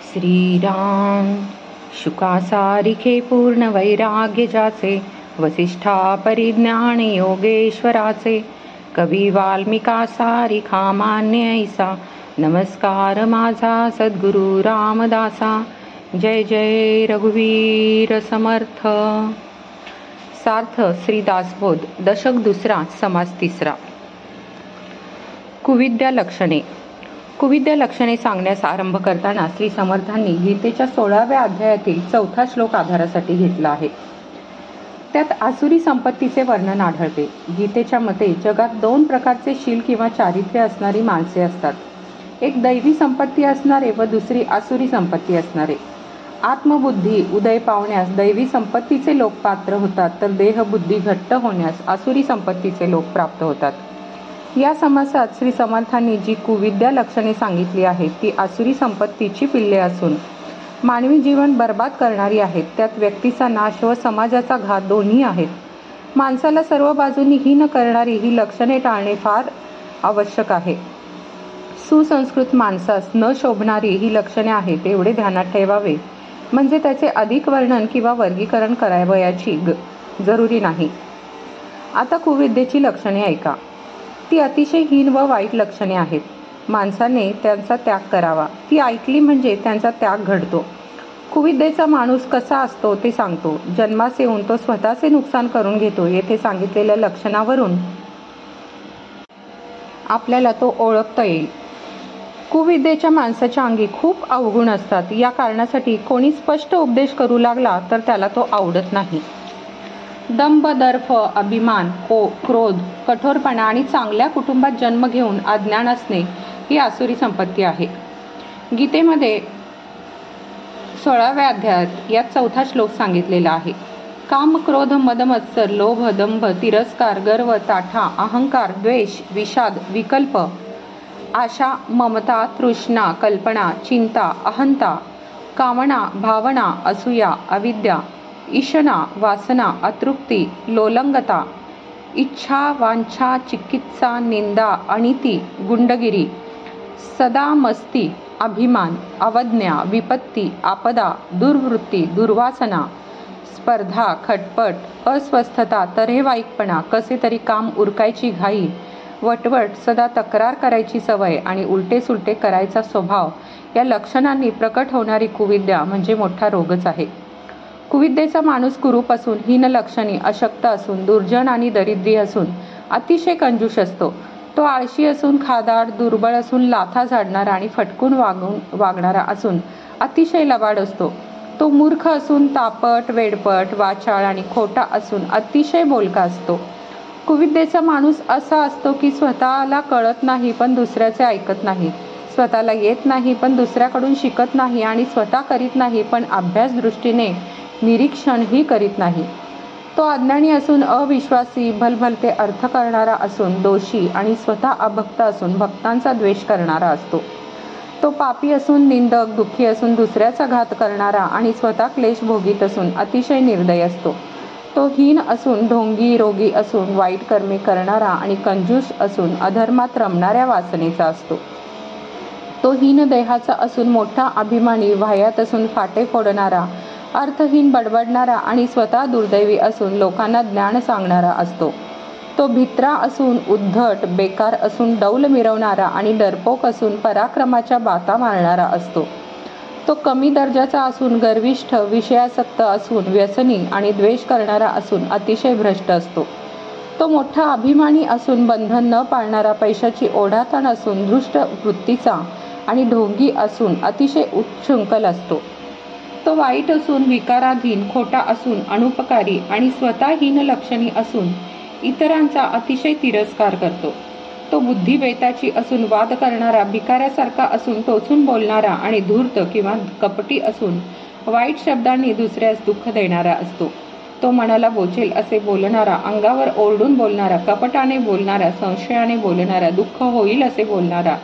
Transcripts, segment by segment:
श्रीराम शुकासारिखे पूर्ण वैराग्य जाचे, वसिष्ठा परिज्ञान योगेश्वराचे, कवी वाल्मिका सारिखा मान्य ऐसा, नमस्कार माझा सद्गुरु रामदासा. जय जय रघुवीर समर्थ. सार्थ श्री दासबोध, दशक दुसरा, समास तिसरा. कुविद्या लक्षणे. कुविद्या लक्षणे सांगण्यास आरंभ करताना श्री समर्थांनी गीतेच्या 16व्या अध्यायातील 4था श्लोक आधारासाठी घेतला आहे. त्यात आसुरी संपत्तीचे वर्णन आढळते. गीतेच्या मते जगात 2 प्रकारचे शील किंवा चारित्र्य असणारी माणसे असतात. एक दैवी संपत्ती असणारे व दुसरी आसुरी संपत्ती असणारे. आत्मबुद्धी उदय पावण्यास दैवी संपत्तीचे लोक पात्र होतात, तर देहबुद्धी घट्ट होण्यास आसुरी संपत्तीचे लोक प्राप्त होतात. या समासात श्री समर्थांनी जी कुविद्या लक्षणे सांगितली आहेत ती आसुरी संपत्तीची पिल्ले असून मानवी जीवन बर्बाद करणारी आहेत. त्यात व्यक्तीचा नाश व समाजाचा घात दोन्ही आहेत. माणसाला सर्व बाजूंनी हीन करणारी ही लक्षणे टाळणे फार आवश्यक आहे. सुसंस्कृत माणसास न शोभणारी ही लक्षणे आहेत एवढे ध्यानात ठेवावे, म्हणजे त्याचे अधिक वर्णन किंवा वर्गीकरण करावयाची जरुरी नाही. आता कुविद्येची लक्षणे ऐका. ती अतिशय हीन व वाईट लक्षणे आहेत. माणसाने त्यांचा त्याग करावा. ती ऐकली म्हणजे त्यांचा त्याग घडतो. कुविद्येचा माणूस कसा असतो ते सांगतो. जन्मास येऊन तो स्वतःचे नुकसान करून घेतो. येथे सांगितलेल्या लक्षणावरून आपल्याला तो ओळखता येईल. कुविद्येच्या माणसाच्या अंगी खूप अवगुण असतात. या कारणासाठी कोणी स्पष्ट उपदेश करू लागला तर त्याला तो आवडत नाही. दंभ, दर्प, अभिमान, क्रोध, कठोरपणा आणि चांगल्या कुटुंबात जन्म घेऊन अज्ञान असणे ही आसुरी संपत्ती आहे. गीतेमध्ये 16व्या अध्यायात यात 4था श्लोक सांगितलेला आहे. काम, क्रोध, मद, मत्सर, लोभ, दंभ, तिरस्कार, गर्व, ताठा, अहंकार, द्वेष, विषाद, विकल्प, आशा, ममता, तृष्णा, कल्पना, चिंता, अहंता, कामना, भावना, असूया, अविद्या, ईशना, वासना, अतृप्ती, लोलंगता, इच्छा, वांछा, चिकित्सा, निंदा, अनिती, गुंडगिरी, सदा मस्ती, अभिमान, अवज्ञा, विपत्ती, आपदा, दुर्वृत्ती, दुर्वासना, स्पर्धा, खटपट, अस्वस्थता, तऱ्हेवाईकपणा, कसे तरी काम उरकायची घाई, वटवट, सदा तक्रार करायची सवय आणि उलटे सुलटे करायचा स्वभाव या लक्षणांनी प्रकट होणारी कुविद्या म्हणजे मोठा रोगच आहे. कुविद्येचा माणूस कुरूप असून, हीन लक्षणी, अशक्त असून, दुर्जन आणि दरिद्री असून, अतिशय कंजूष असतो. तो आळशी असून, खादाड, दुर्बळ असून, लाथा झाडणारा आणि फटकून वागणारा असून, अतिशय लबाड असतो. तो मूर्ख असून, तापट, वेडपट, वाचाळ आणि खोटा असून, अतिशय बोलका असतो. कुविद्येचा माणूस असा असतो की स्वतःला कळत नाही पण दुसऱ्याचे ऐकत नाही, स्वतःला येत नाही पण दुसऱ्याकडून शिकत नाही आणि स्वतः करीत नाही पण अभ्यास दृष्टीने निरीक्षणही करीत नाही. तो अज्ञानी असून, अविश्वासी, भलभलते अर्थ करणारा असून, दोषी आणि स्वतः अभक्त असून भक्तांचा द्वेष करणारा असतो. तो पापी असून, निंदक, दुःखी असून, दुसऱ्याचा घात करणारा आणि स्वतः क्लेश भोगीत असून अतिशय निर्दय असतो. तो हीन असून, ढोंगी, रोगी असून, वाईट कर्मे करणारा आणि कंजूष असून अधर्मात रमणाऱ्या वासनेचा असतो. तो हीन देहाचा असून, मोठा अभिमानी, वाह्यात असून, फाटे फोडणारा, अर्थहीन, बडबडणारा आणि स्वतः दुर्दैवी असून लोकांना ज्ञान सांगणारा असतो. तो भित्रा असून, उद्धट, बेकार असून, डौल मिरवणारा आणि डरपोक असून पराक्रमाच्या बाता मारणारा असतो. तो कमी दर्जाचा असून, गर्विष्ठ, विषयासक्त असून, व्यसनी आणि द्वेष करणारा असून अतिशय भ्रष्ट असतो. तो मोठा अभिमानी असून, बंधन न पाळणारा, पैशाची ओढाताण असून, दृष्ट वृत्तीचा आणि ढोंगी असून अतिशय उच्छृंखल असतो. तो वाईट असून, विकाराधीन, खोटा असून, अनुपकारी आणि स्वतः हीन लक्षणी असून इतरांचा अतिशय तिरस्कार करतो. तो बुद्धिबेताची असून, वाद करणारा, भिकाऱ्यासारखा असून, टोचून बोलणारा आणि धूर्त किंवा कपटी असून वाईट शब्दांनी दुसऱ्यास दुःख देणारा असतो. तो मनाला बोचेल असे बोलणारा, अंगावर ओरडून बोलणारा, कपटाने बोलणारा, संशयाने बोलणारा, दुःख होईल असे बोलणारा,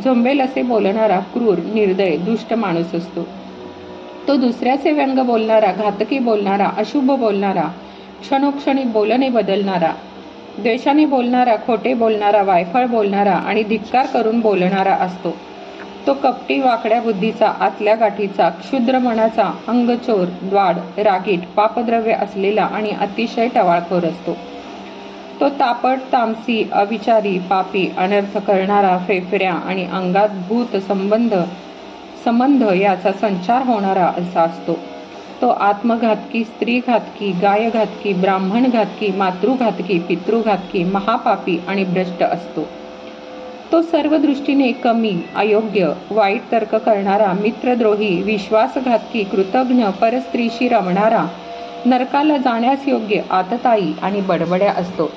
झोंबेल असे बोलणारा, क्रूर, निर्दय, दुष्ट माणूस असतो. तो दुसऱ्याचे व्यंग बोलणारा, घातकी बोलणारा, अशुभ बोलणारा, क्षणोक्षणी बोलणे बदलणारा, द्वेषाने बोलणारा, खोटे बोलणारा, वायफळ बोलणारा आणि धिक्कार करून बोलणारा असतो. तो कपटी वाकड्या बुद्धीचा, आतल्या गाठीचा, क्षुद्र मनाचा, अंगचोर, द्वाड, रागीट, पापद्रव्य असलेला आणि अतिशय टवाळखोर असतो. तो तापट, तामसी, अविचारी, पापी, अनर्थ करणारा, फेफऱ्या आणि अंगात भूत संबंध याचा संचार होणारा असा असतो. तो आत्मघातकी, स्त्रीघातकी, गायघातकी, ब्राह्मणघातकी, मातृघातकी, पितृघातकी, महापापी आणि भ्रष्ट असतो. तो सर्व दृष्टीने कमी, अयोग्य, वाईट तर्क करणारा, मित्रद्रोही, विश्वासघातकी, कृतघ्न, परस्त्रीशी रमणारा, नरकाला जाण्यास योग्य, आतताई आणि बडबड्या असतो.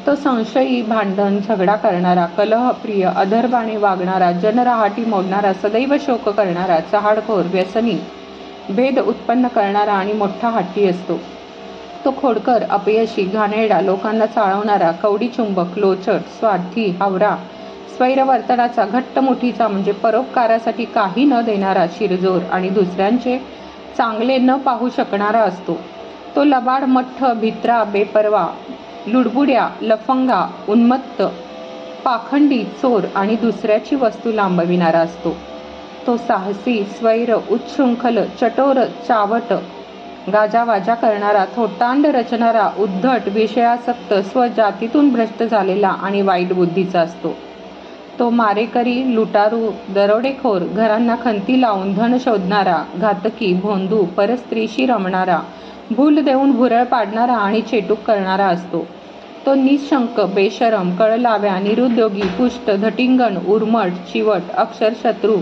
तो संशयी, भांडण, झगडा करणारा, कलहप्रिय, अधर्माने वागणारा, जनरहाटी मोडणारा, सदैव शोक करणारा, चहाडखोर, व्यसनी, भेद उत्पन्न करणारा आणि मोठा हट्टी असतो. तो खोडकर, अपयशी, घाणेरडा, लोकांना चाळवणारा, कवडीचुंबक, लोचट, स्वार्थी, हावरा, स्वैरवर्तनाचा, घट्ट मुठीचा म्हणजे परोपकारासाठी काही न देणारा, शिरजोर आणि दुसऱ्यांचे चांगले न पाहू शकणारा असतो. तो लबाड, मठ्ठ, भित्रा, बेपर्वा, लुडबुड्या, लफंगा, उन्मत्त, पाखंडी, चोर आणि दुसऱ्याची वस्तू लांबविणारा असतो. तो साहसी, स्वैर, उच्छृंखल, चटोर, चावट, गाजावाजा करणारा, थोटांड रचणारा, उद्धट, विषयासक्त, स्वजातीतून भ्रष्ट झालेला आणि वाईट बुद्धीचा असतो. तो मारेकरी, लुटारू, दरोडेखोर, घरांना खंती लावून धन शोधणारा, घातकी, भोंदू, परस्त्रीशी रमणारा, भूल देऊन भुरळ पाडणारा आणि चेटूक करणारा असतो. तो निशंक, बेशरम, कळलाव्या, निरुद्योगी, पुष्ट, धटिंगण, उर्मट, चिवट, अक्षरशत्रू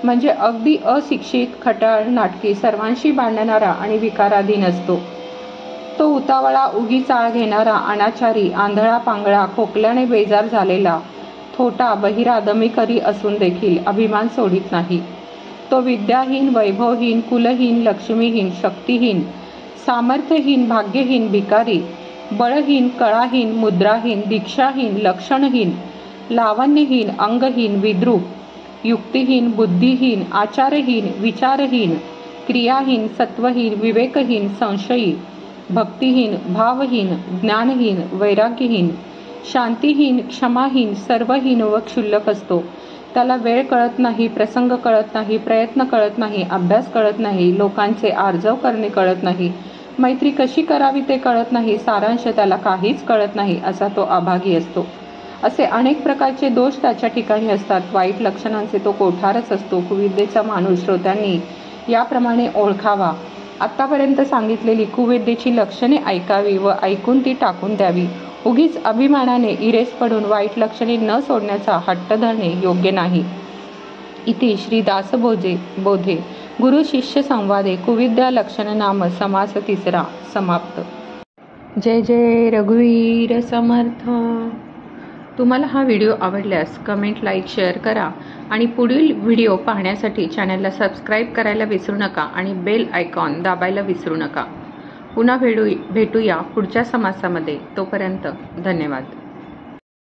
म्हणजे अगदी अशिक्षित, खटाळ, नाटकी, सर्वांशी भांडणारा आणि विकाराधीन असतो. तो उतावळा, उगीच आळ घेणारा, अनाचारी, आंधळा पांगळा, खोकल्याने बेजार झालेला, थोटा, बहिरा, दमीकरी असून देखील अभिमान सोडित नाही. तो विद्याहीन, वैभवहीन, कुलहीन, लक्ष्मीहीन, शक्तिहीन, सामर्थ्यहीन, भाग्यहीन, भिकारी, बळहीन, कळाहीन, मुद्राहीन, दीक्षाहीन, लक्षणहीन, लावण्यहीन, अंगहीन, विद्रूप, युक्तिहीन, बुद्धिहीन, आचारहीन, विचारहीन, क्रियाहीन, सत्वहीन, विवेकहीन, संशयी, भक्तिहीन, भावहीन, ज्ञानहीन, वैराग्यहीन, शांतिहीन, क्षमाहीन, सर्वहीन व क्षुल्लक असतो. त्याला वेळ कळत नाही, प्रसंग कळत नाही, प्रयत्न कळत नाही, अभ्यास कळत नाही, लोकांचे आर्जव करणे कळत नाही, मैत्री कशी करावी ते कळत नाही, सारांश त्याला काहीच कळत नाही, असा तो अभागी असतो. असे अनेक प्रकारचे दोष त्याच्या ठिकाणी असतात. वाईट लक्षणांचे तो कोठारच असतो. कुविद्येचा माणूस श्रोत्यांनी याप्रमाणे ओळखावा. आतापर्यंत सांगितलेली कुविद्येची लक्षणे ऐकावी व ऐकून ती टाकून द्यावी. उगीच अभिमानाने इरेस पडून वाईट लक्षणे न सोडण्याचा हट्ट धरणे योग्य नाही. इति श्री दासबोधे गुरु शिष्य संवादे कुविद्या लक्षण नाम समास 3 समाप्त. जय जय रघुवीर समर्थ. तुम्हाला हा व्हिडिओ आवडल्यास कमेंट, लाईक, शेअर करा आणि पुढील व्हिडिओ पाहण्यासाठी चॅनलला सबस्क्राईब करायला विसरू नका आणि बेल आयकॉन दाबायला विसरू नका. पुन्हा भेटूया पुढच्या समासामध्ये. तोपर्यंत धन्यवाद.